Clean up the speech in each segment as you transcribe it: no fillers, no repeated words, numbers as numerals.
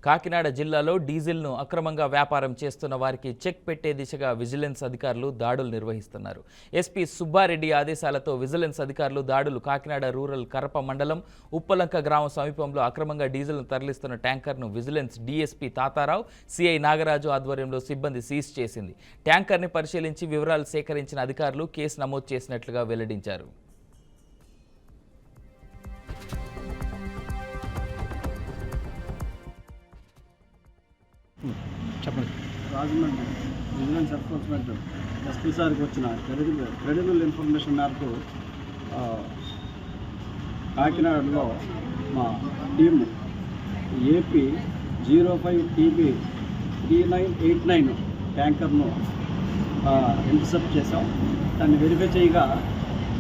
కాకినాడ జిల్లాలో డీజిల్ను అక్రమంగా వ్యాపారం చేస్తున్న వారికి చెక్ పెట్టే దిశగా విజిలెన్స్ అధికారులు దాడులు నిర్వహిస్తున్నారు. ఎస్పీ సుబ్బారెడ్డి ఆదేశాలతో విజిలెన్స్ అధికారులు దాడులు కాకినాడ రూరల్ కరప మండలం ఉప్పలంక గ్రామం సమీపంలో అక్రమంగా డీజిల్ను తరలిస్తున్న ట్యాంకర్ను vigilance DSP Tatarao, CI Nagaraju ఆధ్వర్యంలో సిబ్బంది సీజ్ చేసింది. ట్యాంకర్ని పరిశీలించి వివరాలు సేకరించిన అధికారులు కేసు నమోదు చేసినట్లుగా వెల్లడించారు. చెప్పండి. రాజమండ్రి విజిలెన్స్ ఎన్ఫోర్స్మెంట్ ఎస్పీ సార్కి వచ్చిన క్రెడిబుల్ ఇన్ఫర్మేషన్ మేరకు కాకినాడలో మా టీము ఏపీ 05TB 3989 ట్యాంకర్ను ఇంటర్సెప్ట్ చేసాం. దాన్ని వెరిఫై చేయగా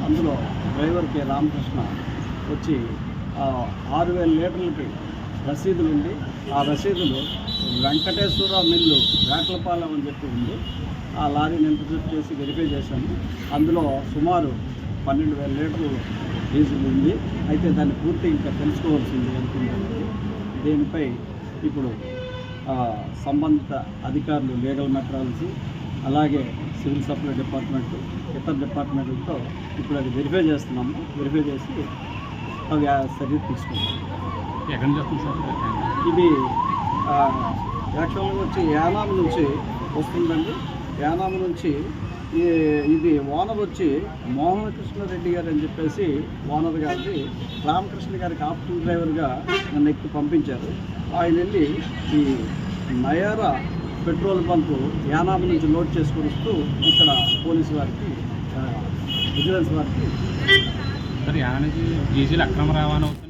అందులో డ్రైవర్ కె రామకృష్ణ వచ్చి 6000 లీటర్లకి రసీదులు ఉంది. ఆ రసీదులు వెంకటేశ్వర మిల్లు వేటలపాలెం అని చెప్పి ఉంది. ఆ లారీని ఇంటర్సెప్ట్ చేసి వెరిఫై చేశాము. అందులో సుమారు 12,000 లీటర్లు డీజిల్ ఉంది. అయితే దాన్ని పూర్తి ఇంకా తెలుసుకోవాల్సింది అనుకున్నాను. దీనిపై ఇప్పుడు సంబంధిత అధికారులు, లీగల్ మెట్రాలజీ, అలాగే సివిల్ సప్లై డిపార్ట్మెంట్, ఇతర డిపార్ట్మెంట్లతో ఇప్పుడు అది వెరిఫై చేస్తున్నాము. వెరిఫై చేసి అవి చర్య తీసుకుంటాం. ఎక్కడి నుంచి వస్తుంది సార్? ఇది యాక్చువల్గా వచ్చి యానాం నుంచి వస్తుందండి. యానాం నుంచి ఇది ఓనర్ వచ్చి మోహనకృష్ణారెడ్డి గారు అని చెప్పేసి ఓనర్ గారికి రామకృష్ణ గారికి ఆప్షన్ డ్రైవర్గా నన్ను ఎక్కి పంపించారు. ఆయన వెళ్ళి ఈ నయారా పెట్రోల్ బంకు యానాం నుంచి లోడ్ చేసుకొని వస్తూ ఇక్కడ పోలీసు వారికి, విజిలెన్స్ వారికి సార్ యానా నుంచి డీజిల్ అక్రమ రవాణా అవుతుంది.